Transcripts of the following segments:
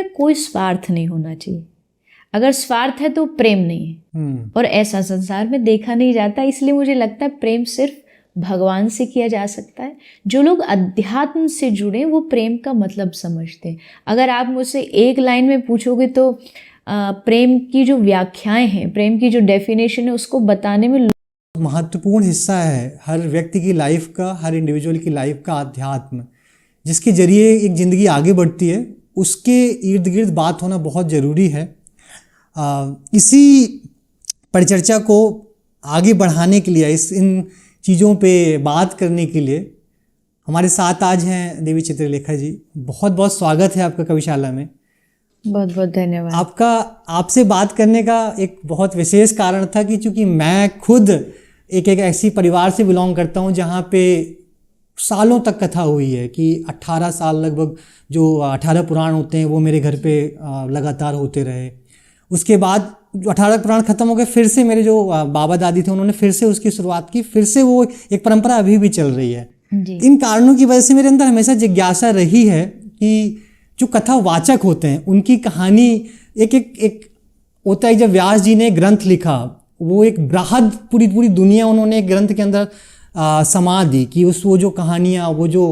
में कोई स्वार्थ नहीं होना चाहिए। अगर स्वार्थ है तो प्रेम नहीं है, और ऐसा संसार में देखा नहीं जाता। इसलिए मुझे लगता है प्रेम सिर्फ भगवान से किया जा सकता है। जो लोग अध्यात्म से जुड़े वो प्रेम का मतलब समझते हैं। अगर आप मुझसे एक लाइन में पूछोगे तो प्रेम की जो व्याख्याएं हैं, प्रेम की जो डेफिनेशन है, उसको बताने में महत्वपूर्ण हिस्सा है हर व्यक्ति की लाइफ का, हर इंडिविजुअल की लाइफ का अध्यात्म, जिसके जरिए एक ज़िंदगी आगे बढ़ती है, उसके इर्द गिर्द बात होना बहुत ज़रूरी है। इसी परिचर्चा को आगे बढ़ाने के लिए, इन चीज़ों पे बात करने के लिए हमारे साथ आज हैं देवी चित्रलेखा जी। बहुत बहुत स्वागत है आपका कविशाला में। बहुत बहुत धन्यवाद। आपसे बात करने का एक बहुत विशेष कारण था कि चूँकि मैं खुद एक ऐसी परिवार से बिलोंग करता हूँ जहाँ पे सालों तक कथा हुई है कि 18 साल लगभग जो 18 पुराण होते हैं वो मेरे घर पे लगातार होते रहे। उसके बाद जो 18 पुराण खत्म हो गए, फिर से मेरे जो बाबा दादी थे उन्होंने फिर से उसकी शुरुआत की, फिर से वो एक परंपरा अभी भी चल रही है जी। इन कारणों की वजह से मेरे अंदर हमेशा जिज्ञासा रही है कि जो कथावाचक होते हैं उनकी कहानी एक होता है। जब व्यास जी ने ग्रंथ लिखा, वो एक बृहद पूरी दुनिया उन्होंने एक ग्रंथ के अंदर समा दी कि वो जो कहानियाँ, वो जो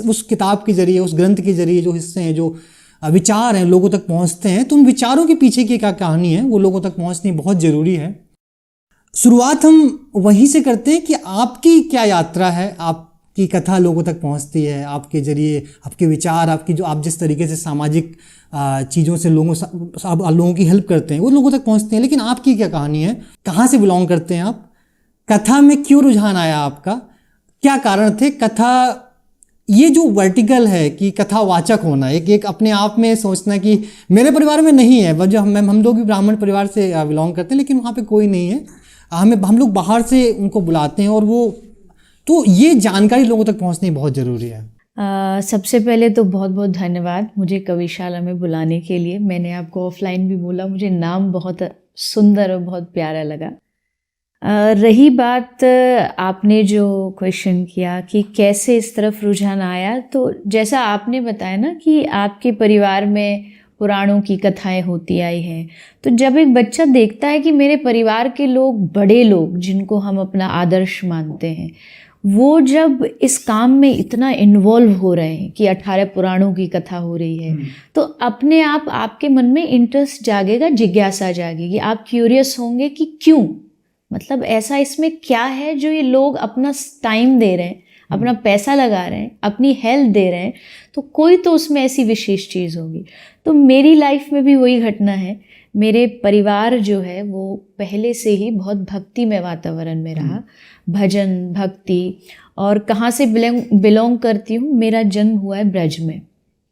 उस किताब के जरिए, उस ग्रंथ के जरिए जो हिस्से हैं, जो विचार हैं, लोगों तक पहुँचते हैं। तो उन विचारों के पीछे की क्या कहानी है वो लोगों तक पहुँचनी बहुत ज़रूरी है। शुरुआत हम वहीं से करते हैं कि आपकी क्या यात्रा है, आपकी कथा लोगों तक पहुँचती है, आपके जरिए आपके विचार, आपकी जो आप जिस तरीके से सामाजिक चीज़ों से लोगों की हेल्प करते हैं वो लोगों तक पहुँचते हैं। लेकिन आपकी क्या कहानी है, कहाँ से बिलोंग करते हैं आप, कथा में क्यों रुझान आया आपका, क्या कारण थे? कथा ये जो वर्टिकल है कि कथावाचक होना, एक अपने आप में सोचना कि मेरे परिवार में नहीं है, जो हम लोग भी ब्राह्मण परिवार से बिलोंग करते हैं लेकिन वहाँ पे कोई नहीं है, हम लोग बाहर से उनको बुलाते हैं, और वो तो ये जानकारी लोगों तक पहुँचनी बहुत ज़रूरी है। सबसे पहले तो बहुत बहुत धन्यवाद मुझे कविशाला में बुलाने के लिए। मैंने आपको ऑफलाइन भी बोला, मुझे नाम बहुत सुंदर और बहुत प्यारा लगा। रही बात आपने जो क्वेश्चन किया कि कैसे इस तरफ रुझान आया, तो जैसा आपने बताया ना कि आपके परिवार में पुराणों की कथाएं होती आई हैं, तो जब एक बच्चा देखता है कि मेरे परिवार के लोग, बड़े लोग जिनको हम अपना आदर्श मानते हैं, वो जब इस काम में इतना इन्वॉल्व हो रहे हैं कि 18 पुराणों की कथा हो रही है, तो अपने आप आपके मन में इंटरेस्ट जागेगा, जिज्ञासा जागेगी, आप क्यूरियस होंगे कि क्यों, मतलब ऐसा इसमें क्या है जो ये लोग अपना टाइम दे रहे हैं, अपना पैसा लगा रहे हैं, अपनी हेल्थ दे रहे हैं, तो कोई तो उसमें ऐसी विशेष चीज़ होगी। तो मेरी लाइफ में भी वही घटना है। मेरे परिवार जो है वो पहले से ही बहुत भक्तिमय वातावरण में रहा, भजन भक्ति। और कहाँ से बिलोंग करती हूँ, मेरा जन्म हुआ है ब्रज में,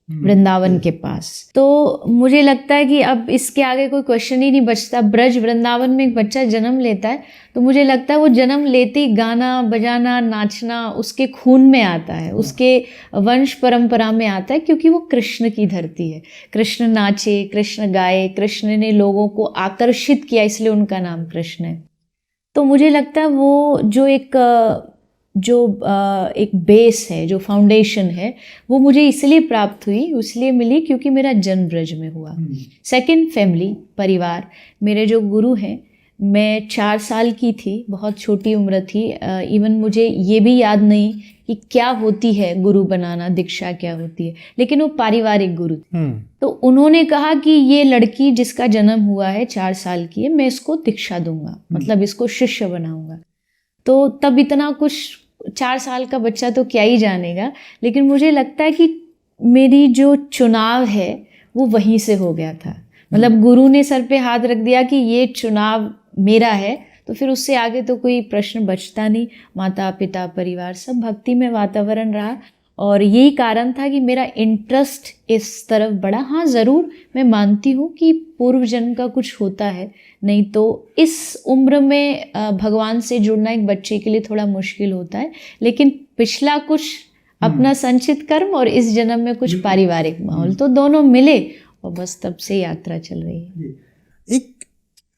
वृंदावन के पास। तो मुझे लगता है कि अब इसके आगे कोई क्वेश्चन ही नहीं बचता। ब्रज वृंदावन में एक बच्चा जन्म लेता है तो मुझे लगता है वो जन्म लेते ही गाना बजाना नाचना उसके खून में आता है, उसके वंश परंपरा में आता है, क्योंकि वो कृष्ण की धरती है। कृष्ण नाचे, कृष्ण गाए, कृष्ण ने लोगों को आकर्षित किया, इसलिए उनका नाम कृष्ण है। तो मुझे लगता है वो जो एक बेस है, जो फाउंडेशन है, वो मुझे इसलिए प्राप्त हुई, इसलिए मिली क्योंकि मेरा जन्म ब्रज में हुआ। सेकंड, फैमिली, परिवार। मेरे जो गुरु हैं, मैं 4 साल की थी, बहुत छोटी उम्र थी, इवन मुझे ये भी याद नहीं कि क्या होती है गुरु बनाना, दीक्षा क्या होती है, लेकिन वो पारिवारिक गुरु थे। तो उन्होंने कहा कि ये लड़की जिसका जन्म हुआ है 4 साल की है, मैं इसको दीक्षा दूंगा, मतलब इसको शिष्य बनाऊंगा। तो तब इतना कुछ, 4 साल का बच्चा तो क्या ही जानेगा, लेकिन मुझे लगता है कि मेरी जो चुनाव है वो वहीं से हो गया था। मतलब गुरु ने सर पे हाथ रख दिया कि ये चुनाव मेरा है, तो फिर उससे आगे तो कोई प्रश्न बचता नहीं। माता पिता परिवार सब भक्ति में वातावरण रहा, और यही कारण था कि मेरा इंटरेस्ट इस तरफ बढ़ा। हाँ, ज़रूर मैं मानती हूँ कि पूर्व जन्म का कुछ होता है, नहीं तो इस उम्र में भगवान से जुड़ना एक बच्चे के लिए थोड़ा मुश्किल होता है, लेकिन पिछला कुछ अपना संचित कर्म और इस जन्म में कुछ पारिवारिक माहौल, तो दोनों मिले और बस तब से यात्रा चल रही है। एक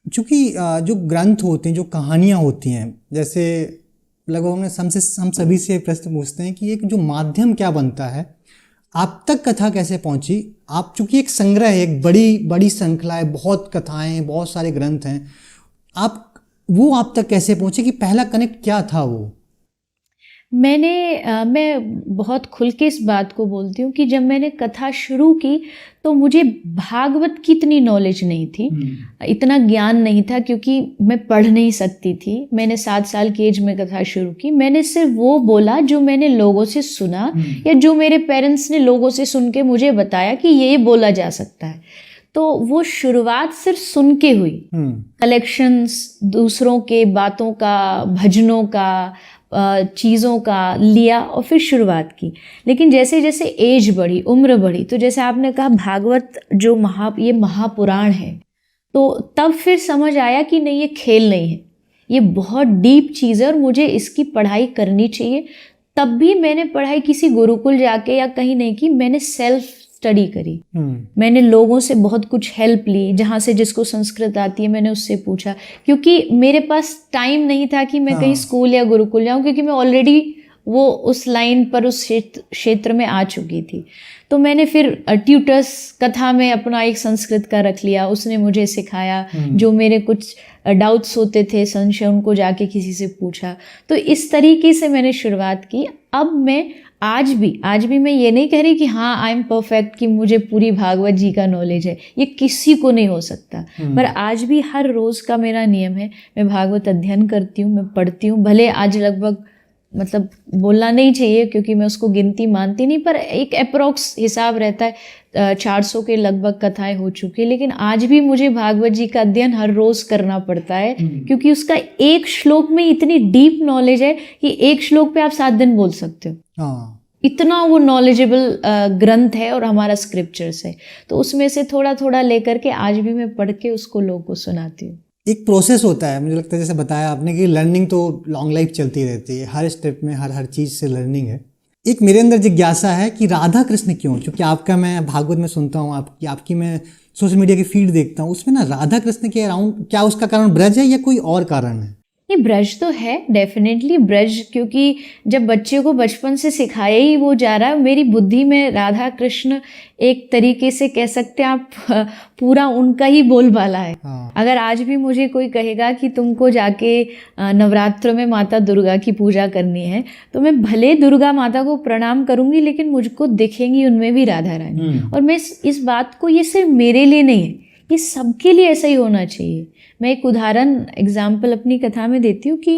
चूँकि जो ग्रंथ होते हैं, जो कहानियाँ होती हैं, जैसे लगभग हम सभी से प्रश्न पूछते हैं कि एक जो माध्यम क्या बनता है आप तक कथा कैसे पहुंची? आप चूंकि एक संग्रह है, एक बड़ी बड़ी श्रृंखला है, बहुत कथाएं, बहुत सारे ग्रंथ हैं, आप तक कैसे पहुंचे कि पहला कनेक्ट क्या था वो? मैं बहुत खुल के इस बात को बोलती हूँ कि जब मैंने कथा शुरू की तो मुझे भागवत की इतनी नॉलेज नहीं थी, इतना ज्ञान नहीं था, क्योंकि मैं पढ़ नहीं सकती थी। मैंने 7 साल की एज में कथा शुरू की। मैंने सिर्फ वो बोला जो मैंने लोगों से सुना या जो मेरे पेरेंट्स ने लोगों से सुन के मुझे बताया कि ये बोला जा सकता है। तो वो शुरुआत सिर्फ सुन के हुई, कलेक्शंस दूसरों के बातों का, भजनों का, चीज़ों का लिया और फिर शुरुआत की। लेकिन जैसे जैसे एज बढ़ी, उम्र बढ़ी, तो जैसे आपने कहा भागवत जो ये महापुराण है, तो तब फिर समझ आया कि नहीं, ये खेल नहीं है, ये बहुत डीप चीज़ है और मुझे इसकी पढ़ाई करनी चाहिए। तब भी मैंने पढ़ाई किसी गुरुकुल जाके या कहीं नहीं की, मैंने सेल्फ स्टडी करी। मैंने लोगों से बहुत कुछ हेल्प ली, जहाँ से जिसको संस्कृत आती है मैंने उससे पूछा, क्योंकि मेरे पास टाइम नहीं था कि मैं कहीं स्कूल या गुरुकुल जाऊँ, क्योंकि मैं ऑलरेडी वो उस लाइन पर, उस क्षेत्र में आ चुकी थी। तो मैंने फिर ट्यूटर्स कथा में अपना एक संस्कृत का रख लिया, उसने मुझे सिखाया। जो मेरे कुछ डाउट्स होते थे, संशय, उनको जाके किसी से पूछा। तो इस तरीके से मैंने शुरुआत की। अब मैं आज भी मैं ये नहीं कह रही कि हाँ आई एम परफेक्ट, कि मुझे पूरी भागवत जी का नॉलेज है, ये किसी को नहीं हो सकता। पर आज भी हर रोज़ का मेरा नियम है, मैं भागवत अध्ययन करती हूँ, मैं पढ़ती हूँ। भले आज लगभग, मतलब बोलना नहीं चाहिए क्योंकि मैं उसको गिनती मानती नहीं, पर एक अप्रोक्स हिसाब रहता है, 400 के लगभग कथाएं हो चुकी है। लेकिन आज भी मुझे भागवत जी का अध्ययन हर रोज़ करना पड़ता है, क्योंकि उसका एक श्लोक में इतनी डीप नॉलेज है कि एक श्लोक पे आप 7 दिन बोल सकते हो। इतना वो नॉलेजेबल ग्रंथ है और हमारा स्क्रिप्चर्स है। तो उसमें से थोड़ा थोड़ा लेकर के आज भी मैं पढ़ के उसको लोगों को सुनाती हूँ। एक प्रोसेस होता है, मुझे लगता है, जैसे बताया आपने कि लर्निंग तो लॉन्ग लाइफ चलती रहती है, हर स्टेप में हर चीज़ से लर्निंग है। एक मेरे अंदर जिज्ञासा है कि राधा कृष्ण क्यों, क्योंकि आपका मैं भागवत में सुनता हूँ, आपकी मैं सोशल मीडिया की फीड देखता हूँ, उसमें ना राधा कृष्ण के अराउंड, क्या उसका कारण ब्रज है या कोई और कारण है? नहीं, ब्रज तो है, डेफिनेटली ब्रज, क्योंकि जब बच्चे को बचपन से सिखाया ही वो जा रहा है। मेरी बुद्धि में राधा कृष्ण एक तरीके से कह सकते हैं आप, पूरा उनका ही बोलबाला है। अगर आज भी मुझे कोई कहेगा कि तुमको जाके नवरात्र में माता दुर्गा की पूजा करनी है, तो मैं भले दुर्गा माता को प्रणाम करूंगी, लेकिन मुझको दिखेंगी उनमें भी राधा रानी। और मैं इस बात को, ये सिर्फ मेरे लिए नहीं है, ये सबके लिए ऐसा ही होना चाहिए। मैं एक उदाहरण, एग्जाम्पल अपनी कथा में देती हूँ कि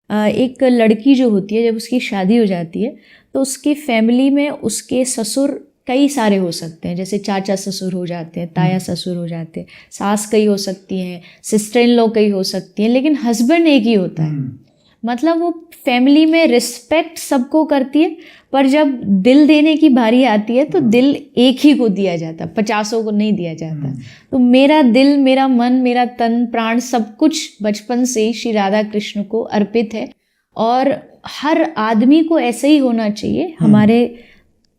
एक लड़की जो होती है, जब उसकी शादी हो जाती है तो उसकी फैमिली में उसके ससुर कई सारे हो सकते हैं। जैसे चाचा ससुर हो जाते हैं, ताया ससुर हो जाते हैं, सास कई हो सकती हैं, सिस्टर इन लॉ कई हो सकती हैं, लेकिन हस्बैंड एक ही होता है। मतलब वो फैमिली में रिस्पेक्ट सबको करती है, पर जब दिल देने की बारी आती है तो दिल एक ही को दिया जाता, 50 को नहीं दिया जाता। तो मेरा दिल, मेरा मन, मेरा तन प्राण सब कुछ बचपन से ही श्री राधा कृष्ण को अर्पित है। और हर आदमी को ऐसे ही होना चाहिए हमारे,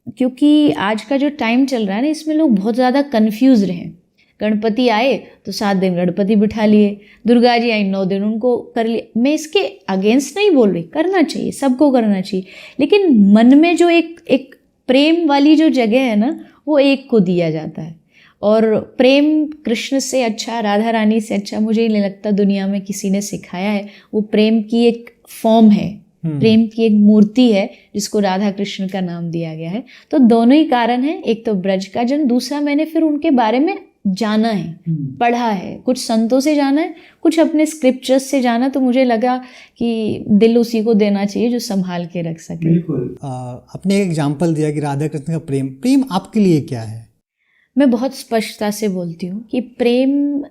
क्योंकि आज का जो टाइम चल रहा है ना, इसमें लोग बहुत ज़्यादा कन्फ्यूज रहे। गणपति आए तो 7 दिन गणपति बिठा लिए, दुर्गा जी आई 9 दिन उनको कर लिए। मैं इसके अगेंस्ट नहीं बोल रही, करना चाहिए, सबको करना चाहिए, लेकिन मन में जो एक प्रेम वाली जो जगह है ना, वो एक को दिया जाता है। और प्रेम कृष्ण से अच्छा, राधा रानी से अच्छा मुझे नहीं लगता दुनिया में किसी ने सिखाया है। वो प्रेम की एक फॉर्म है, प्रेम की एक मूर्ति है जिसको राधा कृष्ण का नाम दिया गया है। तो दोनों ही कारण हैं, एक तो ब्रज का जन्म, दूसरा मैंने फिर उनके बारे में जाना है, पढ़ा है, कुछ संतों से जाना है, कुछ अपने स्क्रिप्चर्स से जाना। तो मुझे लगा कि दिल उसी को देना चाहिए जो संभाल के रख सके। बिल्कुल। आपने एक एग्जाम्पल दिया कि राधा कृष्ण का प्रेम आपके लिए क्या है? मैं बहुत स्पष्टता से बोलती हूँ कि प्रेम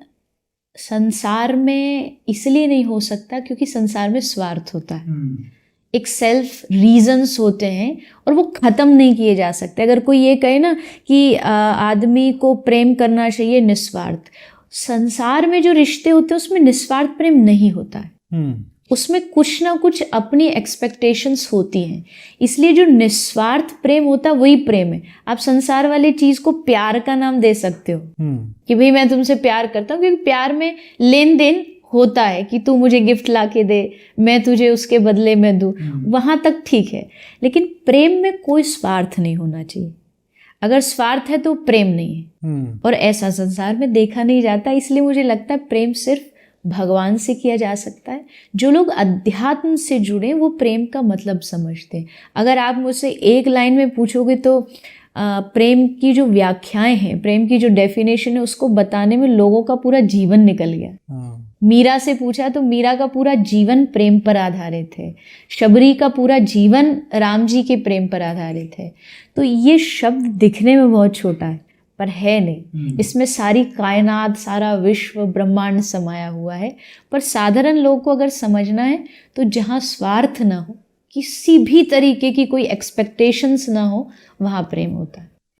संसार में इसलिए नहीं हो सकता क्योंकि संसार में स्वार्थ होता है, एक सेल्फ रीजंस होते हैं और वो ख़त्म नहीं किए जा सकते। अगर कोई ये कहे ना कि आदमी को प्रेम करना चाहिए निस्वार्थ, संसार में जो रिश्ते होते हैं उसमें निस्वार्थ प्रेम नहीं होता है, उसमें कुछ ना कुछ अपनी एक्सपेक्टेशंस होती हैं। इसलिए जो निस्वार्थ प्रेम होता है वही प्रेम है। आप संसार वाली चीज़ को प्यार का नाम दे सकते हो कि भाई मैं तुमसे प्यार करता हूँ, क्योंकि प्यार में लेन देन होता है कि तू मुझे गिफ्ट ला के दे, मैं तुझे उसके बदले में दूँ, वहाँ तक ठीक है। लेकिन प्रेम में कोई स्वार्थ नहीं होना चाहिए। अगर स्वार्थ है तो प्रेम नहीं है, और ऐसा संसार में देखा नहीं जाता। इसलिए मुझे लगता है प्रेम सिर्फ भगवान से किया जा सकता है। जो लोग अध्यात्म से जुड़े वो प्रेम का मतलब समझते हैं। अगर आप मुझसे एक लाइन में पूछोगे तो प्रेम की जो व्याख्याएं हैं, प्रेम की जो डेफिनेशन है, उसको बताने में लोगों का पूरा जीवन निकल गया। मीरा से पूछा तो मीरा का पूरा जीवन प्रेम पर आधारित है। शबरी का पूरा जीवन राम जी के प्रेम पर आधारित है। तो ये शब्द दिखने में बहुत छोटा है पर है नहीं, इसमें सारी कायनात, सारा विश्व, ब्रह्मांड समाया हुआ है। पर साधारण लोग को अगर समझना है तो जहाँ स्वार्थ ना हो, किसी भी तरीके की कोई एक्सपेक्टेशंस ना हो, वहाँ प्रेम होता है।